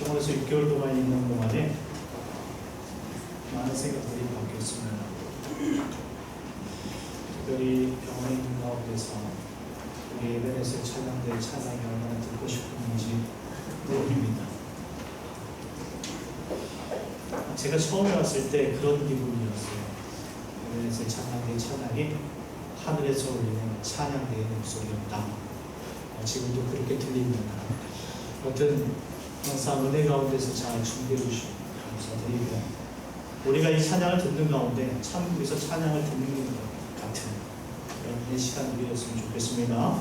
병원에서 6개월 동안 있는 동안에 많은 생각들이 바뀌었습니다. 특별히 병원에 있는 가운데서 우리 에베네셀 찬양대의 찬양이 얼마나 듣고 싶은지 모릅니다. 제가 처음에 왔을 때 그런 기분이었어요. 에베네셀 찬양대의 찬양이 하늘에서 울리는 찬양대의 목소리였다. 지금도 그렇게 들립니다. 여튼 항상 은혜 가운데서 잘 준비해 주시고 감사드립니다. 우리가 이 찬양을 듣는 가운데 천국에서 찬양을 듣는 것 같은 그런 시간 되었으면 좋겠습니다.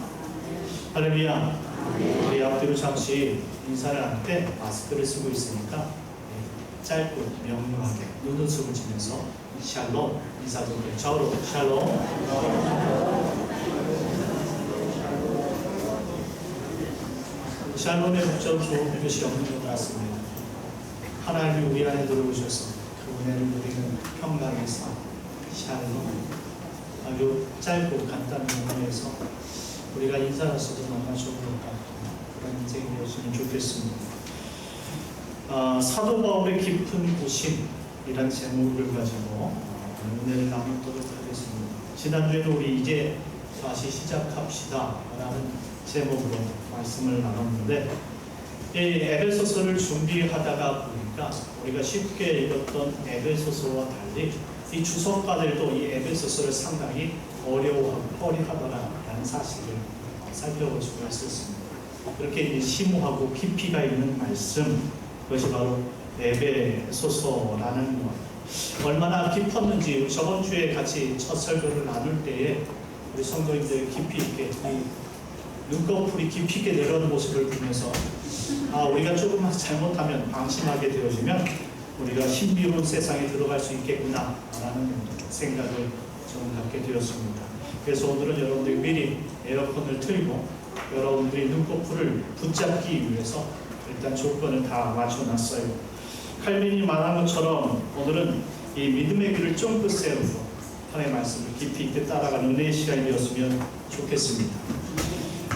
할렐루야. 우리 앞뒤로 잠시 인사를 할 때 마스크를 쓰고 있으니까 짧고 명료하게 눈웃음을 지면서 샬롬 인사드릴게요. 저로 샬롬. 샬롬의 목적 좋은 것이 없는 것 같습니다. 하나님이 우리 안에 들어오셔서 그 은혜를 누리는 평강의 삶, 샬롬. 아주 짧고 간단한 문화에서 우리가 인사하셔도 너무나 좋은 것 같은 그런 인생이 되었으면 좋겠습니다. 사도 바울의 깊은 고심이란 제목을 가지고 은혜를 나누도록 하겠습니다. 지난주에는 우리 이제 다시 시작합시다 라는 제목으로 말씀을 나눴는데 이 에베소서를 준비하다가 보니까 우리가 쉽게 읽었던 에베소서와 달리 이 주석가들도 이 에베소서를 상당히 어려워하고 꺼려하더라라는 사실을 살펴보시고 했었습니다. 그렇게 심오하고 깊이가 있는 말씀, 그것이 바로 에베소서라는 것. 얼마나 깊었는지 저번 주에 같이 첫 설교를 나눌 때에 우리 성도님들 깊이 있게 눈꺼풀이 깊이 있게 내려오는 모습을 보면서 우리가 조금만 잘못하면 방심하게 되어지면 우리가 신비로운 세상에 들어갈 수 있겠구나 라는 생각을 좀 갖게 되었습니다. 그래서 오늘은 여러분들이 미리 에어컨을 틀고 여러분들이 눈꺼풀을 붙잡기 위해서 일단 조건을 다 맞춰놨어요. 칼빈이 말한 것처럼 오늘은 이 믿음의 길을 쫑긋 세우고 하나님의 말씀을 깊이 있게 따라가는 은혜의 시간이 되었으면 좋겠습니다.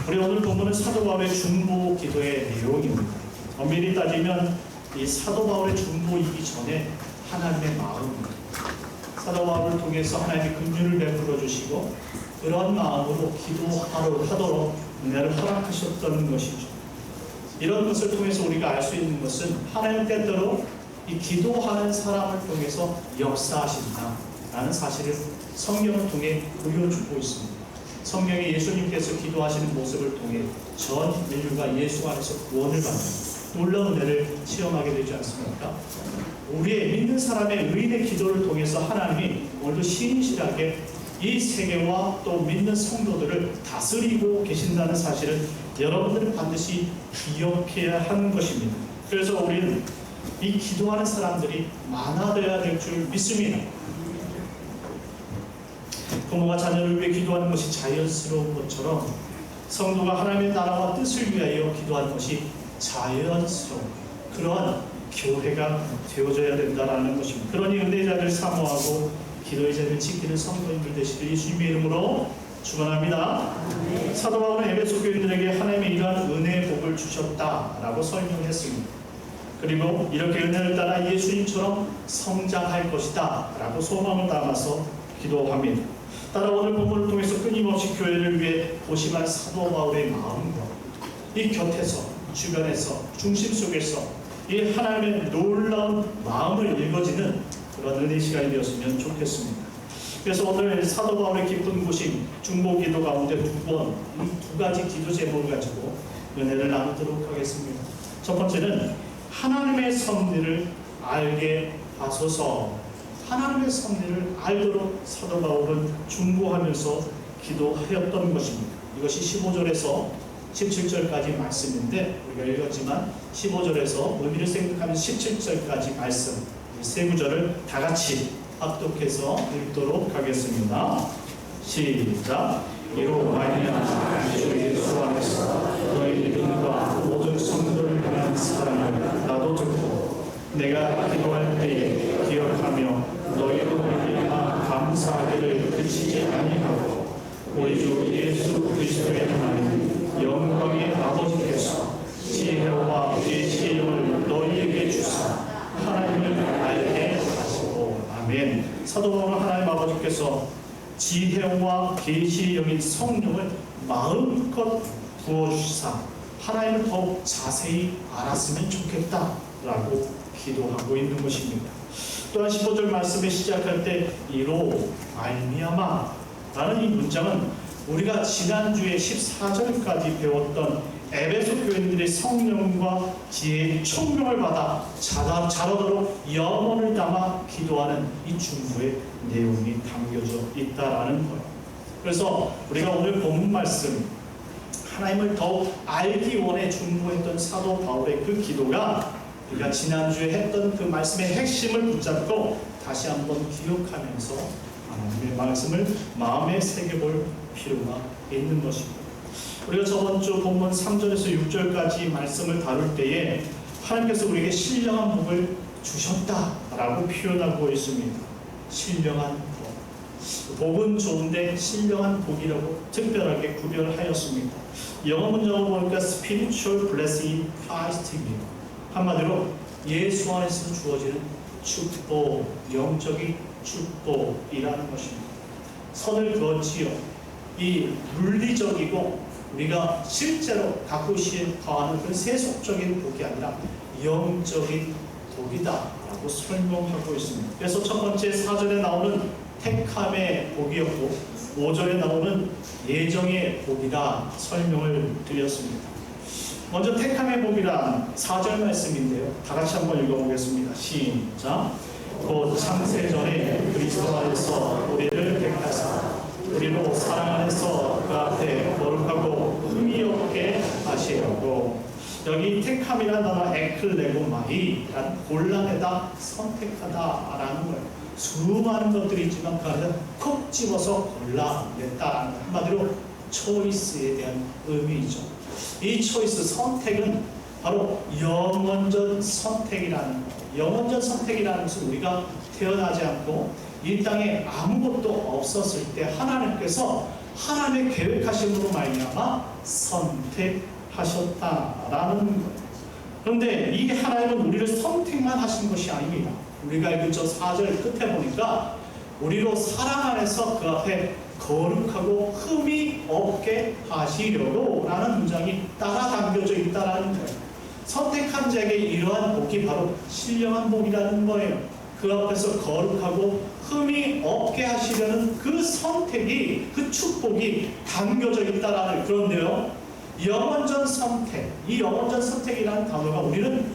우리 오늘 본문은 사도 바울의 중보 기도의 내용입니다. 엄밀히 따지면 이 사도 바울의 중보이기 전에 하나님의 마음입니다. 사도 바울을 통해서 하나님의 긍휼을 베풀어 주시고 그런 마음으로 기도하도록 은혜를 허락하셨던 것이죠. 이런 것을 통해서 우리가 알 수 있는 것은 하나님 때때로 이 기도하는 사람을 통해서 역사하신다라는 사실을 성경을 통해 보여주고 있습니다. 성경에 예수님께서 기도하시는 모습을 통해 전 인류가 예수 안에서 구원을 받는 놀라운 은혜를 체험하게 되지 않습니까? 우리의 믿는 사람의 의인의 기도를 통해서 하나님이 오늘도 신실하게 이 세계와 또 믿는 성도들을 다스리고 계신다는 사실을 여러분들은 반드시 기억해야 하는 것입니다. 그래서 우리는 이 기도하는 사람들이 많아져야 될 줄 믿습니다. 부모가 자녀를 위해 기도하는 것이 자연스러운 것처럼 성도가 하나님의 나라와 뜻을 위하여 기도하는 것이 자연스러운 그러한 교회가 되어져야 된다는 것입니다. 그러니 은혜자를 사모하고 기도의 자리를 지키는 성도님들 되시길 예수님의 이름으로 축원합니다. 사도 바울은 에베소 교인들에게 하나님의 이러한 은혜의 복을 주셨다라고 설명했습니다. 그리고 이렇게 은혜를 따라 예수님처럼 성장할 것이다 라고 소망을 담아서 기도합니다. 따라 오늘 본문을 통해서 끊임없이 교회를 위해 고심한 사도 바울의 마음과 이 곁에서 주변에서 중심 속에서 이 하나님의 놀라운 마음을 읽어지는 그런 은혜 시간이 되었으면 좋겠습니다. 그래서 오늘 사도 바울의 깊은 고심 중보 기도 가운데 이 두 가지 기도 제목을 가지고 은혜를 나누도록 하겠습니다. 첫 번째는 하나님의 섭리를 알게 하소서. 하나님의 섭리를 알도록 사도 바울은 중보하면서 기도하였던 것입니다. 이것이 15절에서 17절까지 말씀인데 우리가 읽었지만 15절에서 의미를 생각하면 17절까지 말씀 세 구절을 다 같이 합독해서 읽도록 하겠습니다. 시작. 이로 말미암아 주 예수 안에서 너희 믿음과 모든 성도를 향한 사랑을 나도 듣고 내가 기도할 때에 기억하며 너희로 말미암아 감사하기를 그치지 아니하고 우리 주 예수 그리스도의 하나님 영광의 아버지께서 지혜와 계시의 영을 하나님께서 지혜와 계시의 영인 성령을 마음껏 부어주시사 하나님을 더욱 자세히 알았으면 좋겠다라고 기도하고 있는 것입니다. 또한 15절 말씀에 시작할 때 이로 말미암아 라는 이 문장은 우리가 지난주에 14절까지 배웠던 에베소 교인들의 성령과 지혜의 총명을 받아 자라도록 염원을 담아 기도하는 이 중보의 내용이 담겨져 있다라는 거예요. 그래서 우리가 오늘 본문 말씀 하나님을 더욱 알기 원해 중보했던 사도 바울의 그 기도가 우리가 지난주에 했던 그 말씀의 핵심을 붙잡고 다시 한번 기억하면서 하나님의 말씀을 마음에 새겨볼 필요가 있는 것입니다. 우리가 저번 주 본문 3절에서 6절까지 말씀을 다룰 때에 하나님께서 우리에게 신령한 복을 주셨다라고 표현하고 있습니다. 신령한 복. 복은 좋은데 신령한 복이라고 특별하게 구별하였습니다. 영어 문장으로 보니까 spiritual blessing in Christ입니다. 한마디로 예수 안에서 주어지는 축복, 영적인 축복이라는 것입니다. 선을 그었지요. 이 물리적이고 우리가 실제로 갖고 싶어하는 그 세속적인 복이 아니라 영적인 복이다라고 설명하고 있습니다. 그래서 첫 번째 4절에 나오는 택함의 복이었고 5절에 나오는 예정의 복이다 설명을 드렸습니다. 먼저 택함의 복이란 4절 말씀인데요. 다 같이 한번 읽어보겠습니다. 시작. 곧 창세전에 그리스도 안에서 우리를 택하사 우리로 사랑 안에서 그 앞에 거룩하고 흠이 없게 하시려고. 여기 택함이라는 단어 에클레고마이란 골라내다 선택하다라는 거예요. 수많은 것들이 있지만 그 안에서 콕 집어서 골라냈다라는 것. 한마디로 초이스에 대한 의미이죠. 이 초이스 선택은 바로 영원전 선택이라는 거예요. 영원전 선택이라는 것은 우리가 태어나지 않고 이 땅에 아무것도 없었을 때 하나님께서 하나님의 계획하심으로 말미암아 선택하셨다라는 거예요. 그런데 이 하나님은 우리를 선택만 하신 것이 아닙니다. 우리가 읽은 저 4절 끝에 보니까 우리로 사랑 안에서 그 앞에 거룩하고 흠이 없게 하시려고 라는 문장이 따라 담겨져 있다는 거예요. 선택한 자에게 이러한 복이 바로 신령한 복이라는 거예요. 그 앞에서 거룩하고 흠이 없게 하시려는 그 선택이, 그 축복이 담겨져 있다라는. 그런데요, 영원전 선택, 이 영원전 선택이라는 단어가 우리는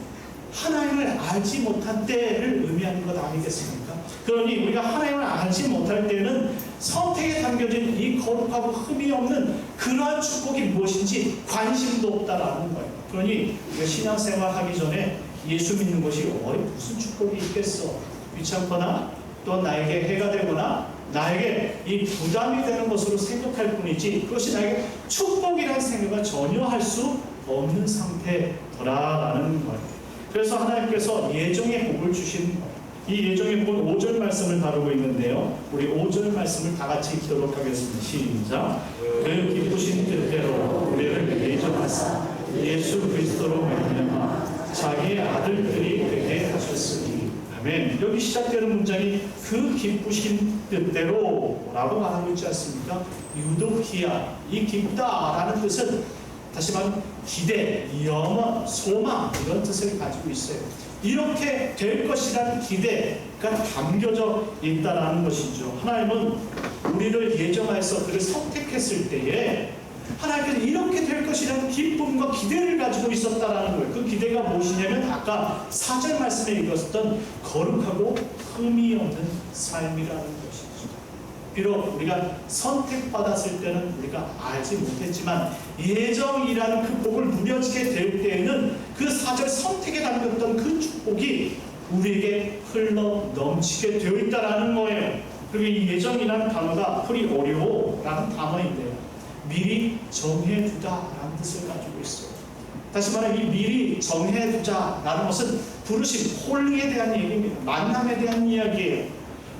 하나님을 알지 못한 때를 의미하는 것 아니겠습니까? 그러니 우리가 하나님을 알지 못할 때는 선택에 담겨진 이 거룩하고 흠이 없는 그러한 축복이 무엇인지 관심도 없다라는 거예요. 그러니 우리가 신앙생활 하기 전에 예수 믿는 것이 무슨 축복이 있겠어? 귀찮거나 또 나에게 해가 되거나 나에게 이 부담이 되는 것으로 생각할 뿐이지 그것이 나에게 축복이라는 생각을 전혀 할 수 없는 상태더라라는 거예요. 그래서 하나님께서 예정의 복을 주신 거예요. 이 예정의 복은 5절 말씀을 다루고 있는데요. 우리 5절 말씀을 다 같이 읽도록 하겠습니다. 시작. 그 기쁘신 뜻대로 우리를 예정하사 예수 그리스도로 말미암아 자기의 아들들이 되게 하셨으니. 아멘. 여기 시작되는 문장이 그 기쁘신 뜻대로 라고 말하고 있지 않습니까? 유도키아, 이 기쁘다라는 뜻은 다시 말하면 기대, 염원, 소망 이런 뜻을 가지고 있어요. 이렇게 될 것이라는 기대가 담겨져 있다는 것이죠. 하나님은 우리를 예정하여서 그를 선택했을 때에 하나님께서 이렇게 될 것이라는 기쁨과 기대를 가지고 있었다라는 거예요. 그 기대가 무엇이냐면 아까 4절 말씀에 읽었던 거룩하고 흠이 없는 삶이라는 것이죠. 비록 우리가 선택받았을 때는 우리가 알지 못했지만 예정이라는 그 복을 누려지게 될 때에는 그 4절 선택에 담겼던 그 축복이 우리에게 흘러 넘치게 되어 있다라는 거예요. 그리고 이 예정이라는 단어가 프리오리오라는 단어인데요. 미리 정해두다라는 뜻을 가지고 있어요. 다시 말해 이 미리 정해두자라는 것은 부르심, 홀링에 대한 얘기입니다. 만남에 대한 이야기예요.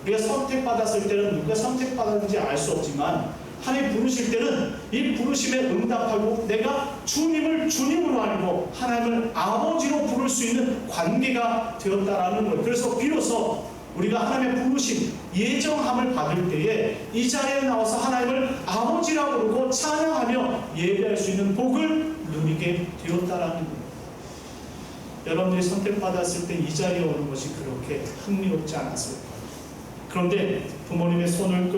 우리가 선택받았을 때는 누가 선택받았는지 알 수 없지만 하나님 부르실 때는 이 부르심에 응답하고 내가 주님을 주님으로 알고 하나님을 아버지로 부를 수 있는 관계가 되었다라는 거예요. 그래서 비로소 우리가 하나님의 부르심, 예정함을 받을 때에 이 자리에 나와서 하나님을 아버지라고 부르고 찬양하며 예배할 수 있는 복을 누리게 되었다라는 거예요. 여러분들이 선택받았을 때 이 자리에 오는 것이 그렇게 흥미롭지 않았을 거예요. 그런데 부모님의 손을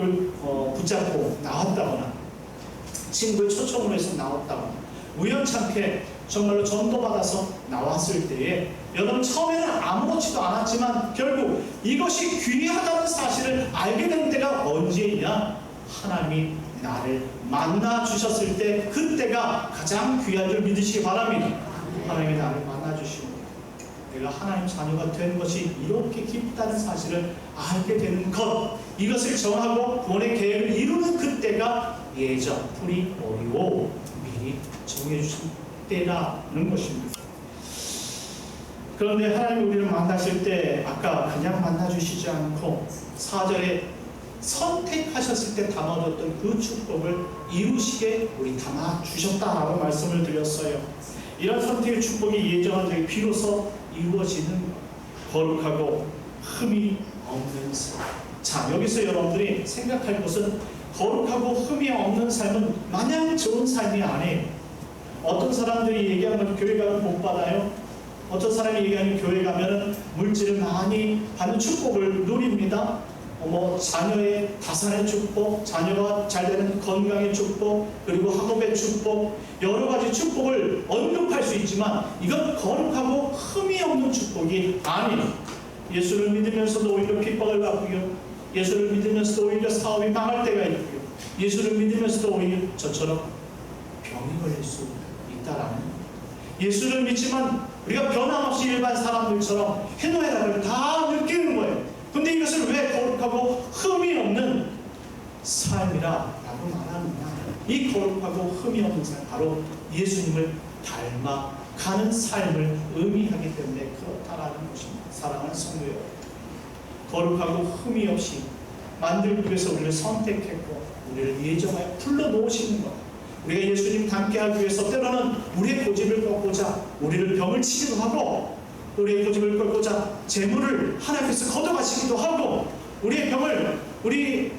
붙잡고 나왔다거나 친구의 초청으로 해서 나왔다거나 우연찮게 정말로 전도받아서 나왔을 때에 여러분 처음에는 아무렇지도 않았지만 결국 이것이 귀하다는 사실을 알게 된 때가 언제이냐? 하나님이 나를 만나 주셨을 때 그때가 가장 귀한 줄 믿으시기 바랍니다. 하나님이 나를 만나 주시고 내가 하나님 자녀가 된 것이 이렇게 깊다는 사실을 알게 되는 것, 이것을 정하고 구원의 계획을 이루는 그때가 예정, 풀이 어리고 미리 정해주신 때라는 것입니다. 그런데 하나님이 우리를 만나실 때 아까 그냥 만나주시지 않고 4절에 선택하셨을 때 담아뒀던 그 축복을 이루시게 우리 담아주셨다라고 말씀을 드렸어요. 이런 선택의 축복이 예정한 적이 비로소 이루어지는 거룩하고 흠이 없는 삶. 자, 여기서 여러분들이 생각할 것은 거룩하고 흠이 없는 삶은 마냥 좋은 삶이 아니에요. 어떤 사람들이 얘기하면 교회 가면 복 받아요. 어떤 사람이 얘기하면 교회 가면 물질을 많이 받는 축복을 누립니다. 자녀의 다산의 축복, 자녀가 잘 되는 건강의 축복, 그리고 학업의 축복, 여러 가지 축복을 언급할 수 있지만 이건 거룩하고 흠이 없는 축복이 아니에요. 예수를 믿으면서도 오히려 핍박을 받고요. 예수를 믿으면서도 오히려 사업이 망할 때가 있고요. 예수를 믿으면서도 오히려 저처럼 병이 걸릴 수 있다라는 거예요. 예수를 믿지만 우리가 변함없이 일반 사람들처럼 해노해락을 다 느끼는 거예요. 근데 이것을 왜 거룩하고 흠이 없는 삶이라고 말하느냐? 이 거룩하고 흠이 없는 삶, 바로 예수님을 닮아가는 삶을 의미하기 때문에 그렇다라는 것입니다. 사랑하는 성도 여러분, 거룩하고 흠이 없이 만들기 위해서 우리를 선택했고 우리를 예정하여 불러놓으시는 것, 우리가 예수님 닮게 하기 위해서 때로는 우리의 고집을 꺾고자 우리를 병을 치기도 하고, 우리의 고집을 꺾고자 재물을 하나님께서 걷어가시기도 하고, 우리의 병을 우리를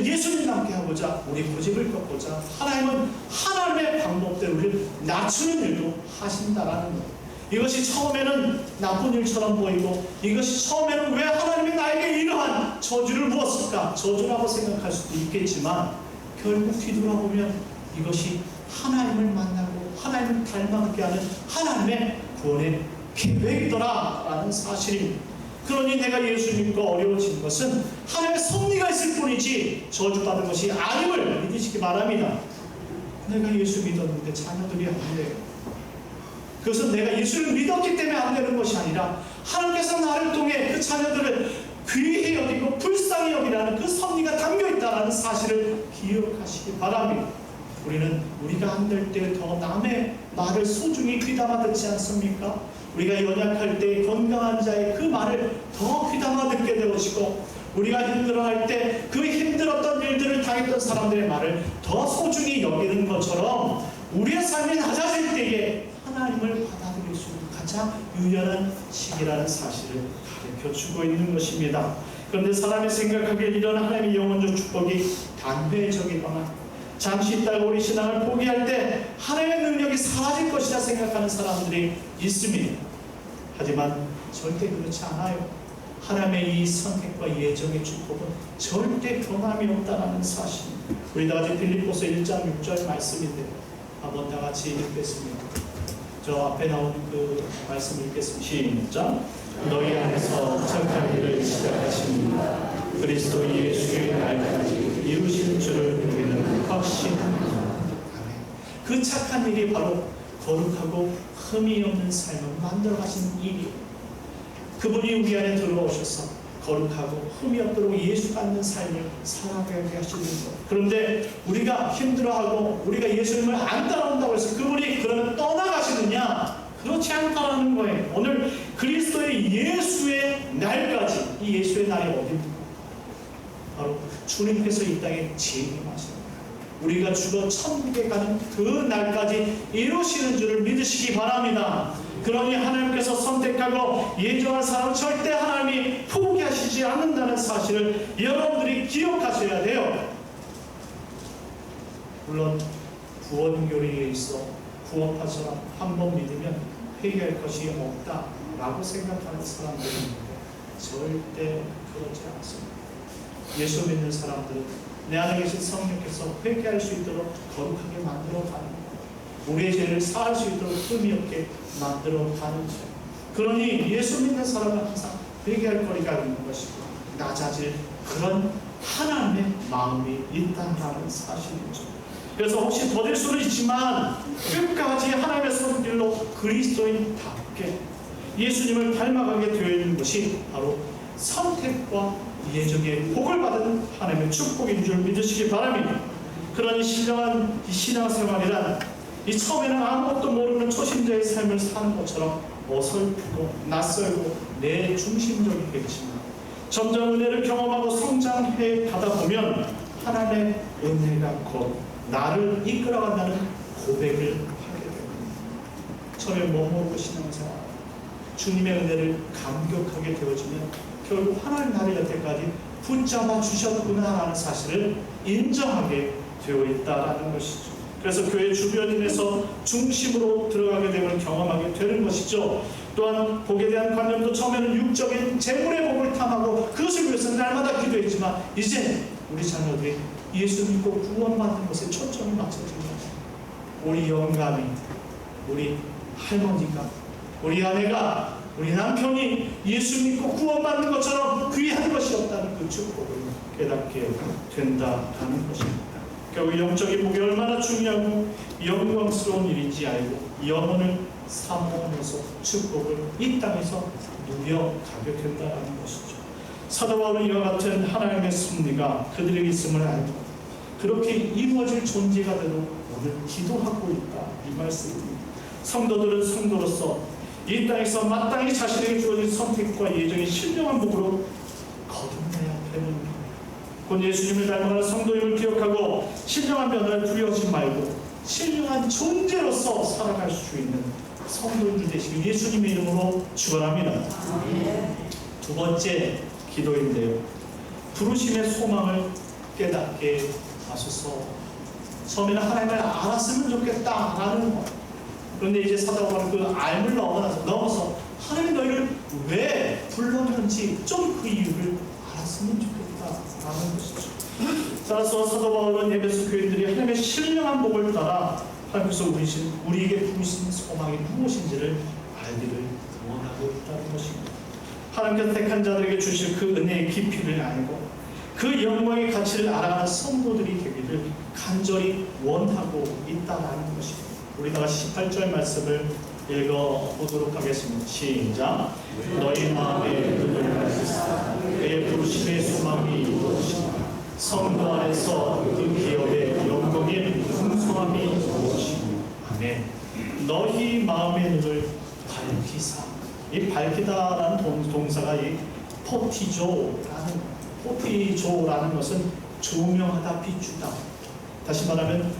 예수님 닮게 하고자 우리 고집을 꺾고자 하나님은 하나님의 방법대로 우리를 낮추는 일도 하신다라는 것. 이것이 처음에는 나쁜 일처럼 보이고, 이것이 처음에는 왜 하나님이 나에게 이러한 저주를 부었을까? 저주라고 생각할 수도 있겠지만 결국 뒤돌아보면 이것이 하나님을 만나고 하나님을 닮아가게 하는 하나님의 구원의 계획이더라라는 사실입니다. 그러니 내가 예수 믿고 어려워진 것은 하나님의 섭리가 있을 뿐이지 저주받은 것이 아님을 믿으시기 바랍니다. 내가 예수 믿었는데 자녀들이 안 돼요. 그것은 내가 예수를 믿었기 때문에 안 되는 것이 아니라 하나님께서 나를 통해 그 자녀들을 귀히 여기고 불쌍히 여기라는 그 섭리가 담겨있다는 사실을 기억하시기 바랍니다. 우리는 우리가 안 될 때 더 남의 말을 소중히 귀담아 듣지 않습니까? 우리가 연약할 때 건강한 자의 그 말을 더 귀담아 듣게 되어지고, 우리가 힘들어할 때 그 힘들었던 일들을 당했던 사람들의 말을 더 소중히 여기는 것처럼 우리의 삶이 낮아질 때에 하나님을 받아들일 수 있는 가장 유연한 시기라는 사실을 가르쳐주고 있는 것입니다. 그런데 사람이 생각하기에 이런 하나님의 영원적 축복이 단회적이거나 잠시 있다가 우리 신앙을 포기할 때 하나님의 능력이 사라질 것이다 생각하는 사람들이 있습니다. 하지만 절대 그렇지 않아요. 하나님의 이 선택과 예정의 축복은 절대 변함이 없다는 사실. 우리 다 같이 빌립보서 1장 6절 말씀인데 한번 다 같이 읽겠습니다. 저 앞에 나온 그 말씀 읽겠습니다. 시작. 너희 안에서 착한 일을 시작하신 그리스도 예수의 날까지 이루실 줄을 우리는 확신합니다. 그 착한 일이 바로 거룩하고 흠이 없는 삶을 만들어 가신 일이에요. 그분이 우리 안에 들어오셔서 거룩하고 흠이 없도록 예수 받는 삶을 살아가게 하시는 것. 그런데 우리가 힘들어하고 우리가 예수님을 안 따라온다고 해서 그분이 그러면 떠나가시느냐? 그렇지 않다는 거예요. 오늘 그리스도의 예수의 날까지, 이 예수의 날이 어디입니까? 바로 주님께서 이 땅에 재림하시는 거예요. 우리가 죽어 천국에 가는 그 날까지 이루시는 줄을 믿으시기 바랍니다. 그러니 하나님께서 선택한 선택하고 예정한 사람 절대 하나님이 포기하시지 않는다는 사실을 여러분들이 기억하셔야 돼요. 물론 구원교리에 있어 구원받은 사람 한 번 믿으면 회개할 것이 없다라고 생각하는 사람들이 있는데 절대 그렇지 않습니다. 예수 믿는 사람들은 내 안에 계신 성령께서 회개할 수 있도록 거룩하게 만들어가는 거예요. 우리의 죄를 사할 수 있도록 흠이 없게 만들어가는 거예요. 그러니 예수 믿는 사람은 항상 회개할 거리가 있는 것이고 낮아질 그런 하나님의 마음이 있다는 사실이죠. 그래서 혹시 더딜 수는 있지만 끝까지 하나님의 손길로 그리스도인답게 예수님을 닮아가게 되어 있는 것이 바로 선택과 예정의 복을 받은 하나님의 축복인 줄 믿으시기 바랍니다. 그러니 신령한 이 신앙생활이란 이 처음에는 아무것도 모르는 초신자의 삶을 사는 것처럼 어설프고 낯설고 내 중심적이 되지만 점점 은혜를 경험하고 성장해 가다 보면 하나님의 은혜가 곧 나를 이끌어간다는 고백을 하게 됩니다. 처음에 못 모르고 신앙생활 주님의 은혜를 감격하게 되어지면 결국 하나님 나를 여태까지 붙잡아 주셨구나라는 사실을 인정하게 되어 있다는 것이죠. 그래서 교회 주변인에서 중심으로 들어가게 되면 경험하게 되는 것이죠. 또한 복에 대한 관념도 처음에는 육적인 재물의 복을 탐하고 그것을 위해서 날마다 기도했지만 이제 우리 자녀들이 예수 믿고 구원받는 것에 초점이 맞춰집니다. 우리 영감이, 우리 할머니가, 우리 아내가, 우리 남편이 예수 믿고 구원받는 것처럼 귀한 것이 없다는 그 축복을 깨닫게 된다는 것입니다. 결국 영적인 복이 얼마나 중요하고 영광스러운 일인지 알고 영혼을 사모하면서 축복을 이 땅에서 누려가게 된다는 것이죠. 사도 바울은 이와 같은 하나님의 섭리가 그들에게 있음을 알고 그렇게 이루어질 존재가 되도록 오늘 기도하고 있다 이 말씀입니다. 성도들은 성도로서 이 땅에서 마땅히 자신에게 주어진 선택과 예정의 신령한 복으로 거듭나야 되는 겁니다. 곧 예수님을 닮아가는 성도임을 기억하고 신령한 변화를 두려워하지 말고 신령한 존재로서 살아갈 수 있는 성도인들 되시길 예수님의 이름으로 축원합니다. 두 번째 기도인데요. 부르심의 소망을 깨닫게 하소서. 처음에는 하나님을 알았으면 좋겠다라는 것. 그런데 이제 사도 바울은 그 알을 넘어서 하나님 너희를 왜 불렀는지 좀 그 이유를 알았으면 좋겠다라는 것이죠. 따라서 사도 바울은 에베소 교인들이 하나님의 신령한 복을 따라 하나님께서 우리에게 부르신 소망이 무엇인지를 알기를 원하고 있다는 것입니다. 하나님께서 택한 자들에게 주실 그 은혜의 깊이를 알고 그 영광의 가치를 알아가는 성도들이 되기를 간절히 원하고 있다는 것입니다. 우리가 18절 말씀을 읽어보도록 하겠습니다. 시작. 너희 마음에 눈을 밝히사 그의 부르심의 소망이 무엇이냐 성도 안에서 그 기업의 영광의 풍성함이 무엇이냐. 아멘. 너희 마음의 눈을 밝히사. 이 밝히다라는 동사가 이 포티조라는 것은 조명하다, 비추다. 다시 말하면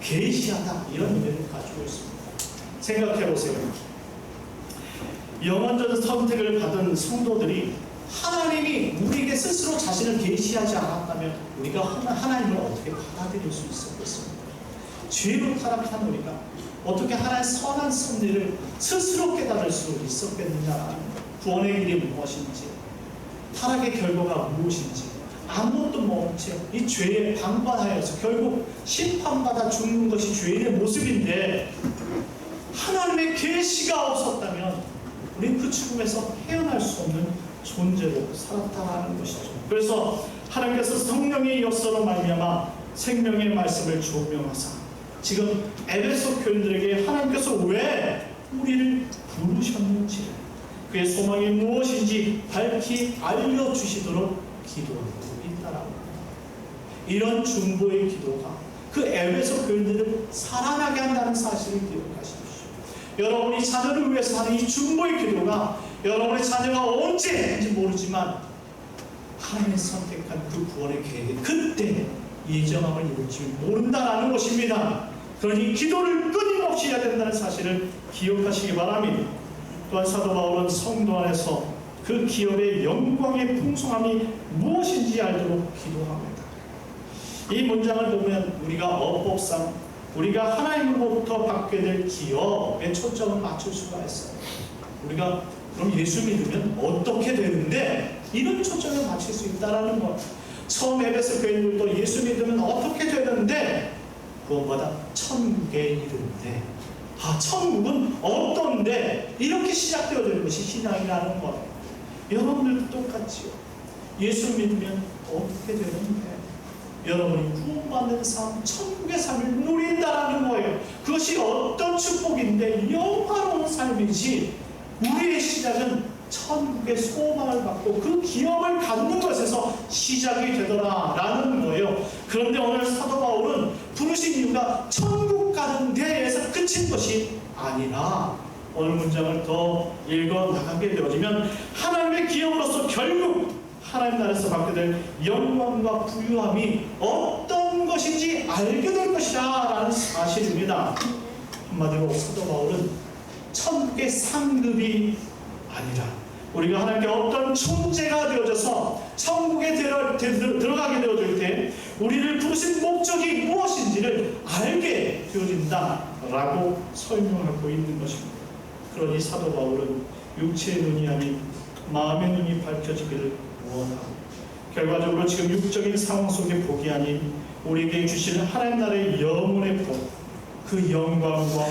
계시하다 이런 의미를 가지고 있습니다. 생각해 보세요. 영원전 선택을 받은 성도들이 하나님이 우리에게 스스로 자신을 계시하지 않았다면 우리가 하나님을 어떻게 받아들일 수 있었겠습니까? 죄로 타락한 우리가 어떻게 하나님의 선한 섭리를 스스로 깨달을 수 있었겠느냐. 구원의 길이 무엇인지, 타락의 결과가 무엇인지 아무것도 모른 채 이 죄에 방관하여서 결국 심판받아 죽는 것이 죄인의 모습인데 하나님의 계시가 없었다면 우리는 그 죽음에서 헤어날 수 없는 존재로 살았다는 것이죠. 그래서 하나님께서 성령의 역사로 말미암아 생명의 말씀을 조명하사 지금 에베소 교인들에게 하나님께서 왜 우리를 부르셨는지 그의 소망이 무엇인지 밝히 알려주시도록 기도하고 있다라고. 이런 중보의 기도가 그 에베소 교인들을 살아나게 한다는 사실을 기억하십시오. 여러분이 자녀를 위해서 하는 이 중보의 기도가 여러분의 자녀가 언제인지 모르지만 하나님의 선택한 그 구원의 계획 그때 예정함을 이룰지 모른다라는 것입니다. 그러니 기도를 끊임없이 해야 된다는 사실을 기억하시기 바랍니다. 또한 사도 바울은 성도 안에서 그 기업의 영광의 풍성함이 무엇인지 알도록 기도합니다. 이 문장을 보면 우리가 어법상 우리가 하나님으로부터 받게 될 기업에 초점을 맞출 수가 있어요. 우리가 그럼 예수 믿으면 어떻게 되는데 이런 초점을 맞출 수 있다는 것. 처음 에베소 교인들도 예수 믿으면 어떻게 되는데 구원받아 천국에 이르는데 천국은 어떤데 이렇게 시작되어지는 것이 신앙이라는 것. 여러분들도 똑같지요. 예수 믿으면 어떻게 되는데 여러분이 구원받는 삶, 천국의 삶을 누린다라는 거예요. 그것이 어떤 축복인데 영화로운 삶이지 우리의 시작은 천국의 소망을 받고 그 기업을 갖는 것에서 시작이 되더라라는 거예요. 그런데 오늘 사도 바울은 부르신 이유가 천국 가는 데에서 끝인 것이 아니라 오늘 문장을 더 읽어 나가게 되어지면 하나님의 기업으로서 결국 하나님 나라에서 받게 될 영광과 부유함이 어떤 것인지 알게 될 것이다 라는 사실입니다. 한마디로 사도 바울은 천국의 상급이 아니라 우리가 하나님께 어떤 존재가 되어져서 천국에 들어가게 되어질 때 우리를 부르신 목적이 무엇인지를 알게 되어진다라고 설명하고 있는 것입니다. 그러니 사도 바울은 육체의 눈이 아닌 마음의 눈이 밝혀지기를 원하고 결과적으로 지금 육적인 상황 속에 복이 아닌 우리에게 주시는 하나님 나라의 영혼의 복, 그 영광과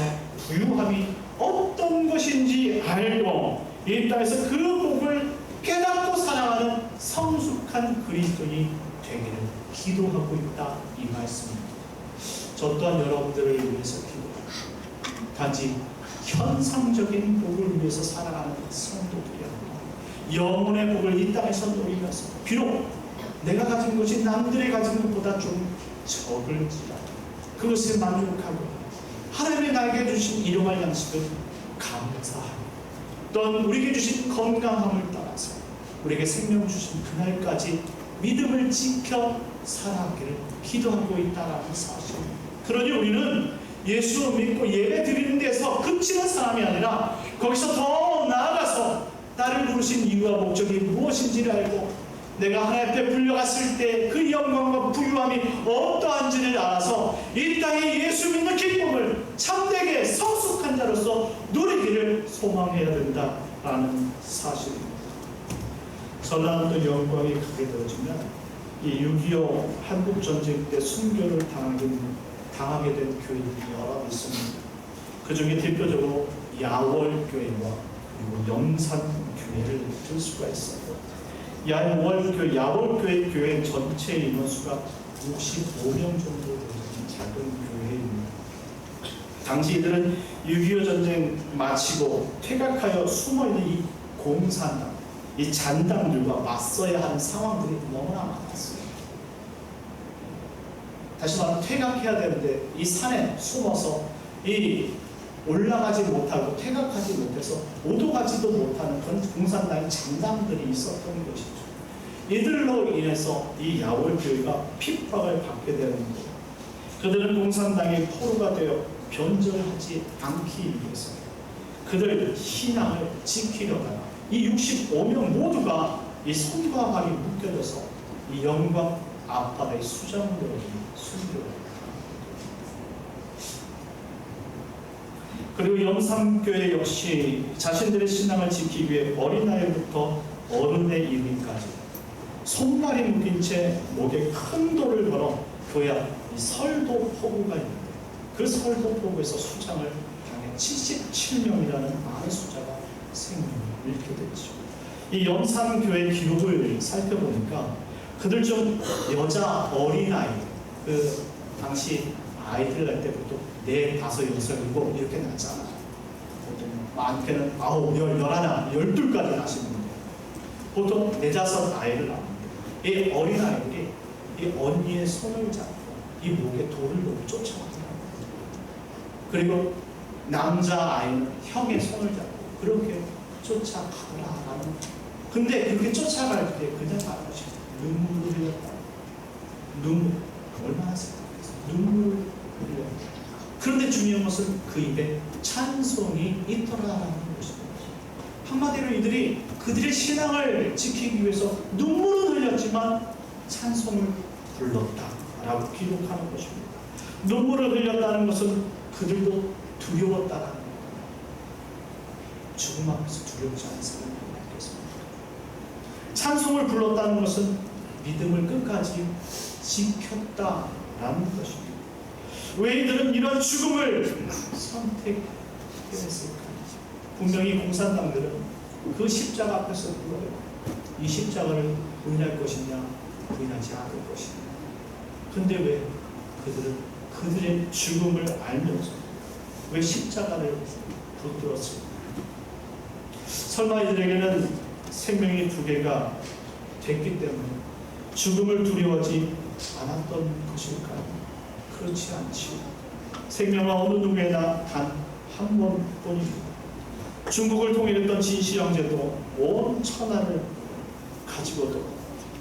부유함이 어떤 것인지 알고 이 땅에서 그 복을 깨닫고 사랑하는 성숙한 그리스도인이 되기를 기도하고 있다 이 말씀입니다. 저 또한 여러분들을 위해서 기도합니다. 단지 현상적인 복을 위해서 살아가는 성도들이 아니라 영혼의 복을 이 땅에서 누리면서 비록 내가 가진 것이 남들이 가진 것보다 좀 적을지라도 그것에 만족하고 하나님이 나에게 주신 일용할 양식을 감사하고 또한 우리에게 주신 건강함을 따라서 우리에게 생명 주신 그날까지 믿음을 지켜 살아가기를 기도하고 있다는 사실입니다. 그러니 우리는 예수 믿고 예배 드리는 데서 그치는 사람이 아니라 거기서 더 나아가서 나를 부르신 이유와 목적이 무엇인지를 알고 내가 하나님 앞에 불려갔을 때 그 영광과 부유함이 어떠한지를 알아서 이 땅에 예수 믿는 기쁨을 참되게 성숙한 자로서 누리기를 소망해야 된다라는 사실입니다. 전라남도 영광이 가게 되어지면 이 6.25 한국전쟁 때 순교를 당하게 된 교회들이 여러 있습니다. 그 중에 대표적으로 야월교회와 그리고 영산교회를 들 수가 있어요. 야월교회 교회 전체 인원수가 55명 정도 되는 작은 교회입니다. 당시 이들은 6.25 전쟁 마치고 퇴각하여 숨어있는 이 공산당, 이 잔당들과 맞서야 하는 상황들이 너무나 많았어요. 다시 말하면 퇴각해야 되는데 이 산에 숨어서 이 올라가지 못하고 퇴각하지 못해서 오도가지도 못하는 그런 공산당의 잔당들이 있었던 것이죠. 이들로 인해서 이 야월교회가 핍박을 받게 되는 거예요. 그들은 공산당의 포로가 되어 변절하지 않기 위해서 그들 신앙을 지키려다가 이 65명 모두가 이 손과 발이 묶여져서 이 영광 앞바다의 수장들에게 순교를 그리고 영산교회 역시 자신들의 신앙을 지키기 위해 어린아이부터 어른에 이르기까지 손발이 묶인 채 목에 큰 돌을 걸어 교회 앞 이 설도포구가 있는데 그 설도포구에서 수장을 당해 77명이라는 많은 숫자가 생명을 잃게 됐죠. 이 영산교회 기록을 살펴보니까 그들 중 여자 어린아이 그 당시 아이들 날 때부터 4, 5, 6, 7 이렇게 낳잖아요. 보통 많게는 9, 10, 11, 12까지 낳으시는데 보통 4, 5 아이를 낳는데 이 어린아이들이 이 언니의 손을 잡고 이 목에 돌을 놓고 쫓아가더라고요. 그리고 남자아이는 형의 손을 잡고 그렇게 쫓아가더라라는 근데 그렇게 쫓아갈 때 그냥 말하시 눈물을 흘렸다. 눈물 얼마나 슬펐겠어요. 눈물을 흘렸다. 그런데 중요한 것은 그 입에 찬송이 있더라라는 것입니다. 한마디로 이들이 그들의 신앙을 지키기 위해서 눈물을 흘렸지만 찬송을 불렀다라고 기록하는 것입니다. 눈물을 흘렸다는 것은 그들도 두려웠다는 거예요. 죽음 앞에서 두렵지 않은 사람이 있겠습니까? 찬송을 불렀다는 것은 믿음을 끝까지 지켰다라는 것입니다. 왜 이들은 이런 죽음을 선택했을까? 분명히 공산당들은 그 십자가 앞에서 물어요. 이 십자가를 부인할 것이냐, 부인하지 않을 것이냐. 근데 왜 그들은 그들의 죽음을 알면서 왜 십자가를 붙들었을까? 설마 이들에게는 생명이 두 개가 됐기 때문에 죽음을 두려워하지 않았던 것일까요? 그렇지 않지요. 생명은 어느 누구에나 단 한 번뿐입니다. 중국을 통일했던 진시 형제도 온 천하를 가지고도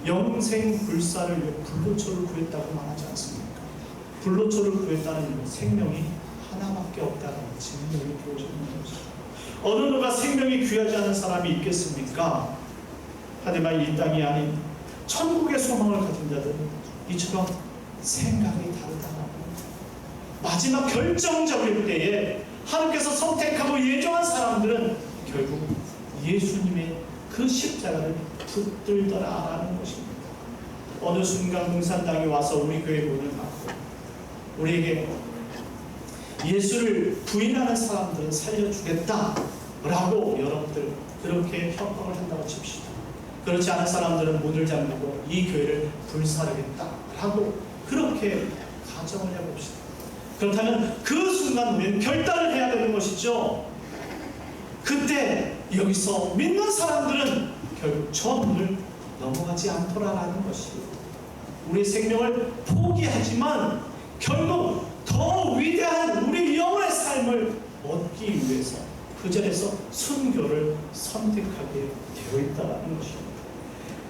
영생 불사를 위해 불로초를 구했다고 말하지 않습니까? 불로초를 구했다는 이유는 생명이 하나밖에 없다는 증명이 되어지는 것입니다. 어느 누가 생명이 귀하지 않은 사람이 있겠습니까? 하지만 이 땅이 아닌 천국의 소망을 가진 자들은 이처럼 생각이 다르다는 마지막 결정적일 때에 하나님께서 선택하고 예정한 사람들은 결국 예수님의 그 십자가를 붙들더라라는 것입니다. 어느 순간 공산당이 와서 우리 교회 문을 닫고 우리에게 예수를 부인하는 사람들은 살려주겠다라고 여러분들 그렇게 협박을 한다고 칩시다. 그렇지 않은 사람들은 문을 잠그고 이 교회를 불사르겠다라고 그렇게 가정을 해봅시다. 그렇다면 그 순간 우리는 결단을 해야 되는 것이죠. 그때 여기서 믿는 사람들은 결국 저 문을 넘어가지 않더라라는 것이에요. 우리 생명을 포기하지만 결국 더 위대한 우리 영혼의 삶을 얻기 위해서 그 자리에서 순교를 선택하게 되어 있다는 것입니다.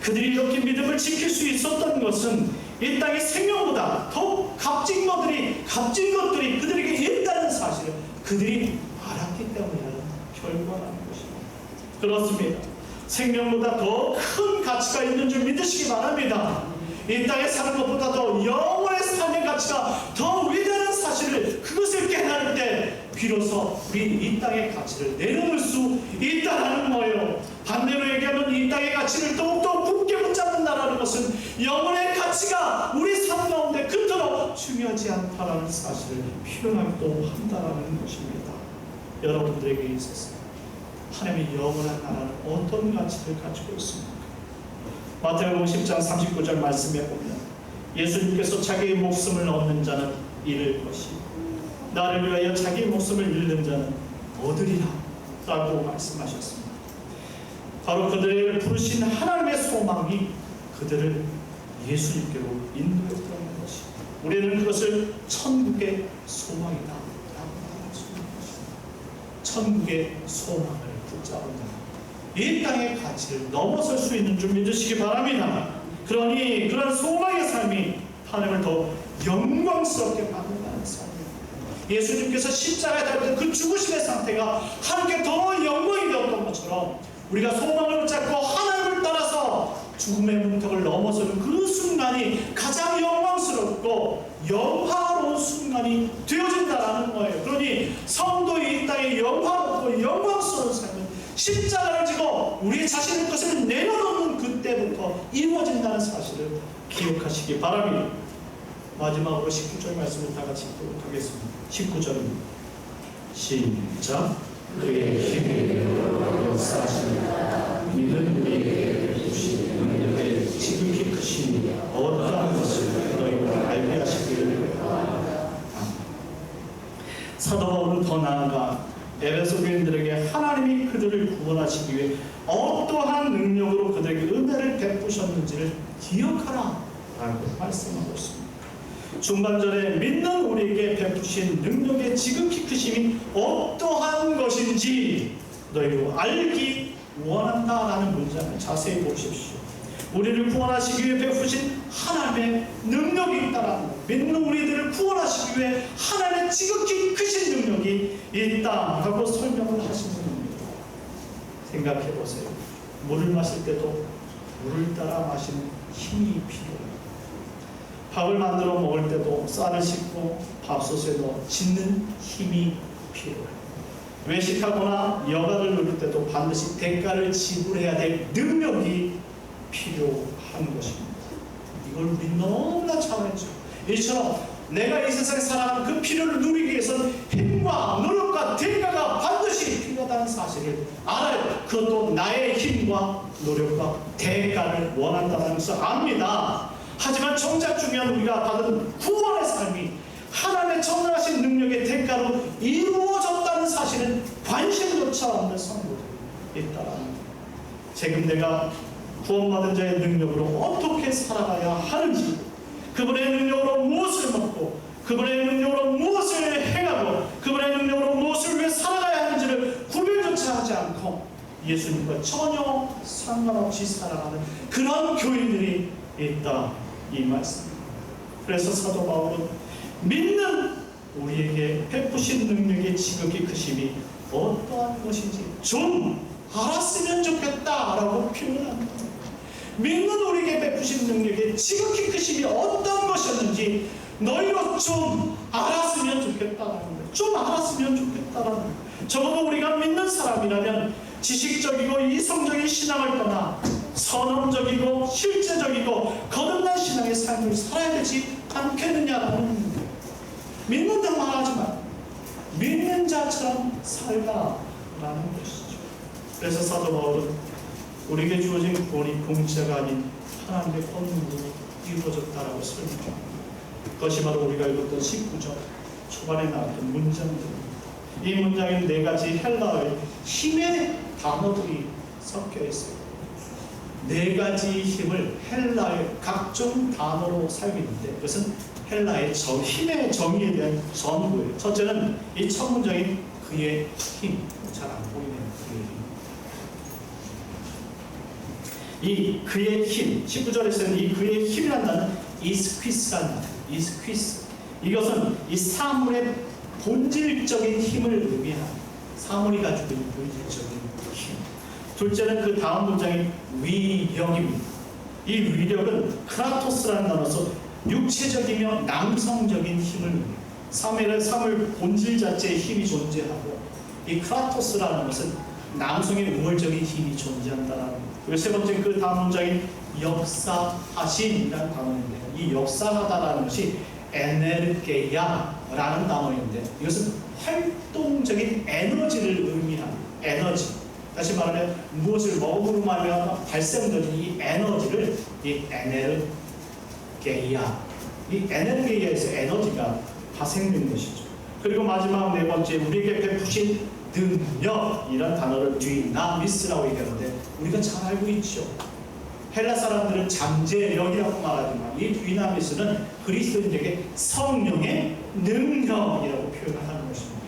그들이 이렇게 믿음을 지킬 수 있었던 것은 이 땅의 생명보다 더욱 값진 것들이 그들에게 있다는 사실을 그들이 알았기 때문이라는 결과라는 것입니다. 그렇습니다. 생명보다 더 큰 가치가 있는 줄 믿으시기 바랍니다. 이 땅에 사는 것보다 더 영원의 삶의 가치가 더 위대한 사실을 그것을 깨달을 때 비로소 우리 이 땅의 가치를 내려놓을 수 있다는 거예요. 반대로 얘기하면 이 땅의 가치를 더욱더 굳게 붙잡는다는 것은 영혼의 가치가 우리 삶 가운데 그토록 중요하지 않다는 사실을 표현하기도 한다는 것입니다. 여러분들에게 있어서 하나님의 영원한 나라는 어떤 가치를 가지고 있습니까? 마태복음 10장 39절 말씀에 보면 예수님께서 자기의 목숨을 얻는 자는 잃을 것이고 나를 위하여 자기의 목숨을 잃는 자는 얻으리라 라고 말씀하셨습니다. 바로 그들을 부르신 하나님의 소망이 그들을 예수님께로 인도했다는 것입니다. 우리는 그것을 천국의 소망이다 라고 말할 수 있는 것입니다. 천국의 소망을 붙잡은 이 땅의 가치를 넘어설 수 있는 줄 믿으시기 바랍니다. 그러니 그런 소망의 삶이 하나님을 더 영광스럽게 만든다는 삶입니다. 예수님께서 십자가에 달린 그 죽으심의 상태가 하나님께 더 영광이 되었던 것처럼 우리가 소망을 붙잡고 하나님을 따라서 죽음의 문턱을 넘어서는 그 순간이 가장 영광스럽고 영화로운 순간이 되어진다는 거예요. 그러니 성도의 이 땅에 영화롭고 영광스러운 삶은 십자가를 지고 우리 자신의 것을 내려놓는 그때부터 이루어진다는 사실을 기억하시기 바랍니다. 마지막으로 19절 말씀을 다 같이 읽도록 하겠습니다. 19절입니다. 시작. 그의 힘으로 역사하십니다. 믿은 우리에게 주신 능력의 지극히 크시니 어떠한 것을 너희가 알게 하시기를 바랍니다. 사도 바울은 더 나아가 에베소 교인들에게 하나님이 그들을 구원하시기 위해 어떠한 능력으로 그들에게 은혜를 베푸셨는지를 기억하라 라고 말씀하고 있습니다. 중반절에 믿는 우리에게 베푸신 능력의 지극히 크심이 어떠한 것인지 너희도 알기 원한다라는 문장을 자세히 보십시오. 우리를 구원하시기 위해 베푸신 하나님의 능력이 있다라는 것, 믿는 우리들을 구원하시기 위해 하나님의 지극히 크신 능력이 있다라고 설명을 하시는 겁니다. 생각해 보세요. 물을 마실 때도 물을 따라 마시는 힘이 필요해요. 밥을 만들어 먹을 때도 쌀을 씻고 밥솥에 넣어 짓는 힘이 필요해요. 외식하거나 여가를 누릴 때도 반드시 대가를 지불해야 될 능력이 필요한 것입니다. 이걸 우리 너무나 잘 알죠. 이처럼 내가 이 세상에 살아가는 그 필요를 누리기 위해서는 힘과 노력과 대가가 반드시 필요하다는 사실을 알아요. 그것도 나의 힘과 노력과 대가를 원한다는 것을 압니다. 하지만 정작 중요한 우리가 받은 구원의 삶이 하나님의 전능하신 능력의 대가로 이루어졌다는 사실은 관심조차 없는 성도들이 있다는 거예요. 지금 내가 구원받은 자의 능력으로 어떻게 살아가야 하는지, 그분의 능력으로 무엇을 먹고 그분의 능력으로 무엇을 행하고 그분의 능력으로 무엇을 위해 살아가야 하는지를 구별조차 하지 않고 예수님과 전혀 상관없이 살아가는 그런 교인들이 있다, 이 말씀입니다. 그래서 사도 바울은 믿는 우리에게 베푸신 능력의 지극히 크심이 어떠한 것인지 좀 알았으면 좋겠다라고 표현합니다. 믿는 우리에게 베푸신 능력의 지극히 크심이 어떤 것이었는지 너희로 좀 알았으면 좋겠다라는 거예요. 좀 알았으면 좋겠다라는 거예요. 적어도 우리가 믿는 사람이라면 지식적이고 이성적인 신앙을 떠나 선언적이고 실제적이고 거듭난 신앙의 삶을 살아야 되지 않겠느냐라는 거예요. 믿는다고 말하지만 믿는 자처럼 살다라는 것이죠. 그래서 사도 바울은 우리에게 주어진 구원이 공짜가 아닌 하나님의 권능으로 이루어졌다라고 설명합니다. 그것이 바로 우리가 읽었던 19절 초반에 나왔던 문장들입니다. 이 문장에는 네 가지 헬라어의 힘의 단어들이 섞여 있어요. 네 가지 힘을 헬라의 각종 단어로 사용있는데 그것은 헬라의 힘의 정의에 대한 전부예요. 첫째는 이 첫 문장인 그의 힘, 잘 안 보이네요. 그의 힘. 이 그의 힘, 19절에서는 이 그의 힘이라는 단어는 이스퀴스라는 단어예요. 이스퀴스. 이것은 이 사물의 본질적인 힘을 의미합니다. 사물이 가지고 있는 본질적인 힘. 둘째는 그 다음 문장인 위력입니다. 이 위력은 크라토스라는 단어에서 육체적이며 남성적인 힘을 의미합니다. 사물 본질 자체의 힘이 존재하고 이 크라토스라는 것은 남성의 우월적인 힘이 존재한다는 겁니다. 그리고 세 번째 그 다음 문장인 역사하신이라는 단어인데요. 이 역사하다라는 것이 에네르게야라는 단어인데 이것은 활동적인 에너지를 의미합니다. 에너지. 다시 말하면 무엇을 먹음으로 말미암아 발생되는 이 에너지를 이 에네르게야. 이 에네르게야에서 에너지가 발생된 것이죠. 그리고 마지막 네 번째 우리에게 베푸신 능력이란 단어를 뒤나미스라고 얘기하는데 우리가 잘 알고 있죠. 헬라 사람들은 잠재력이라고 말하지만 이 뒤나미스는 그리스도인에게 성령의 능력이라고 표현하는 것입니다.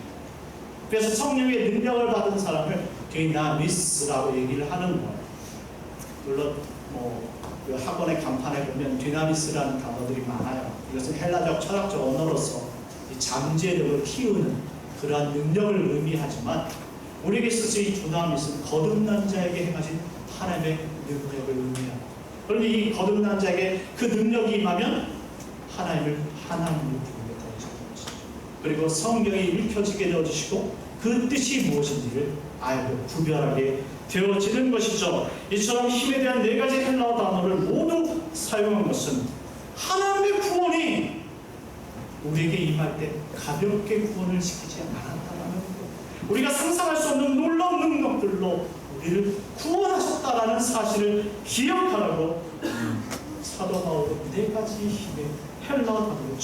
그래서 성령의 능력을 받은 사람을 뒤나미스라고 얘기를 하는 거예요. 물론 그 학원의 간판에 보면 뒤나미스라는 단어들이 많아요. 이것은 헬라적 철학적 언어로서 이 잠재력을 키우는 그러한 능력을 의미하지만 우리에게 있어서 이 두나미스는 거듭난 자에게 행하신 하나님의 능력을 의미합니다. 그런데 이 거듭난 자에게 그 능력이 임하면 하나님을 하나님으로 부르게 되어지는 것이죠. 그리고 성경이 읽혀지게 되어지시고 그 뜻이 무엇인지를 알고 구별하게 되어지는 것이죠. 이처럼 힘에 대한 네 가지 헬라어 단어를 모두 사용한 것은 하나님의 구원이 우리에게 임할 때 가볍게 구원을 시키지 않았다라는 것. 우리가 상상할 수 없는 놀라운 능력들로 우리를 구원하셨다라는 사실을 기억하라고 사도 바울은 네 가지 힘의 헬라어 단어를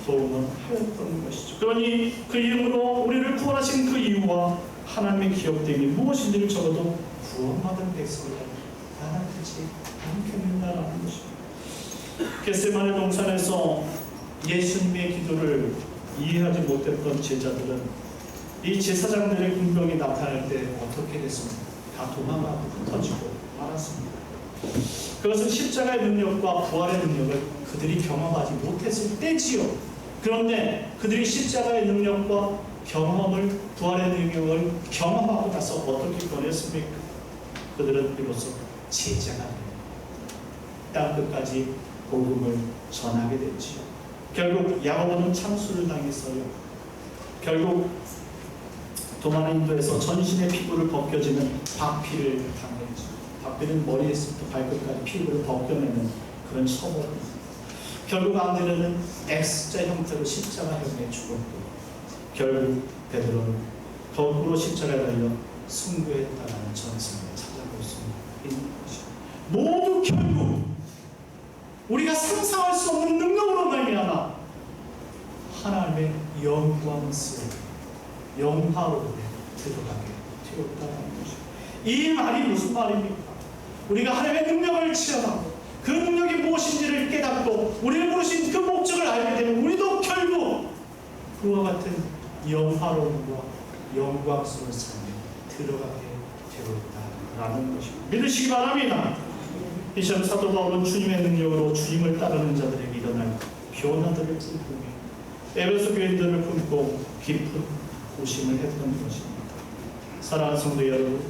동원하였던 것이죠. 그러니 그 이름으로 우리를 구원하신 그 이유와 하나님의 기억됨이 무엇인지를 적어도 구원받은 백성이라 알아듣지 않겠는가라는 것입니다. 겟세마네 동산에서 예수님의 기도를 이해하지 못했던 제자들은 이 제사장들의 군병이 나타날 때 어떻게 됐습니까? 다 도망가고 흩어지고 말았습니다. 그것은 십자가의 능력과 부활의 능력을 그들이 경험하지 못했을 때지요. 그런데 그들이 십자가의 능력과 경험을, 부활의 능력을 경험하고 나서 어떻게 변했습니까? 그들은 비로소 제자가 됩니다. 땅 끝까지 복음을 전하게 됐지요. 결국 야고보는 참수를 당했어요. 결국 도마인도에서 전신의 피부를 벗겨지는 박피를 당했죠. 박피는 머리에서부터 발끝까지 피부를 벗겨내는 그런 처벌입니다. 결국 안드레는 X자 형태로 십자가형에 죽었고, 결국 베드로는 거꾸로 십자가에 달려 순교했다라는 전승을 찾아볼 수 있는 것입니다. 모두 결국 우리가 상상할 수 없는 능력으로 말미암아 하나님의 영광스러운 영화로 들어가게 되었다는 것입니다. 이 말이 무슨 말입니까? 우리가 하나님의 능력을 체험하고 그 능력이 무엇인지를 깨닫고 우리를 부르신 그 목적을 알게 되면 우리도 결국 그와 같은 영화로움과 영광스러운 삶에 들어가게 되었다라는 것입니다. 믿으시기 바랍니다. 이처럼 사도 바울은 주님의 능력으로 주님을 따르는 자들에게 일어날 변화들을 품으며 에베소 교인들을 품고 깊은 고심을 했던 것입니다. 사랑하는 성도 여러분,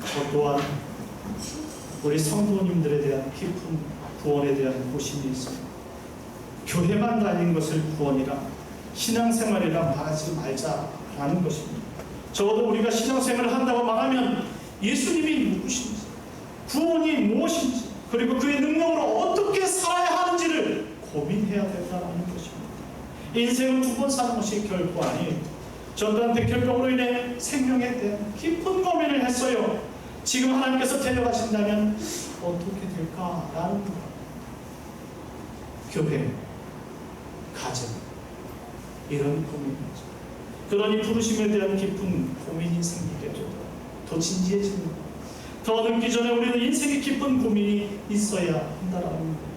저 또한 우리 성도님들에 대한 깊은 구원에 대한 고심이 있습니다. 교회만 다니는 것을 구원이라, 신앙생활이라 말하지 말자라는 것입니다. 적어도 우리가 신앙생활을 한다고 말하면 예수님이 누구신지, 구원이 무엇인지, 그리고 그의 능력으로 어떻게 살아야 하는지를 고민해야 된다는 것입니다. 인생은 두 번 사는 것이 결코 아니에요. 전두환 백혈병으로 인해 생명에 대한 깊은 고민을 했어요. 지금 하나님께서 데려가신다면 어떻게 될까라는 교회, 가정, 이런 고민이죠. 그러니 부르심에 대한 깊은 고민이 생기게 되고 더 진지해집니다. 더 늦기 전에 우리는 인생의 깊은 고민이 있어야 한다라는 거예요.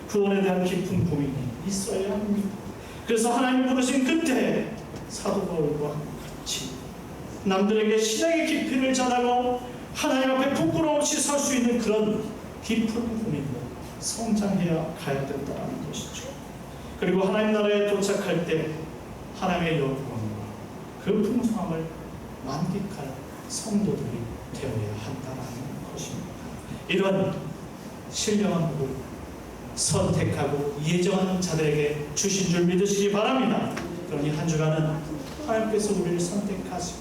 구원에 대한 깊은 고민이 있어야 합니다. 그래서 하나님 부르신 그때 사도 바울과 같이 남들에게 신앙의 깊이를 전하고 하나님 앞에 부끄러움 없이 설 수 있는 그런 깊은 고민으로 성장해야 가야 된다는 것이죠. 그리고 하나님 나라에 도착할 때 하나님의 영광과 그 풍성함을 만끽할 성도들이 되어야 한다는 것입니다. 이런 신령한 복을 선택하고 예정하는 자들에게 주신 줄 믿으시기 바랍니다. 그러니 한 주간은 하나님께서 우리를 선택하시고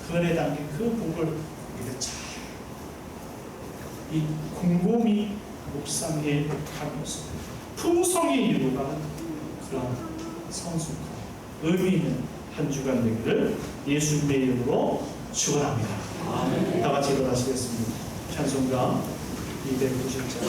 그 안에 담긴 그 복을 우리가 잘 이 곰곰이 묵상해 가면서 풍성히 이루어가는 그런 성숙한 의미 있는 한 주간 되기를 예수님의 이름으로 축원합니다. 다 같이 일어나시겠습니다. 찬송가 290장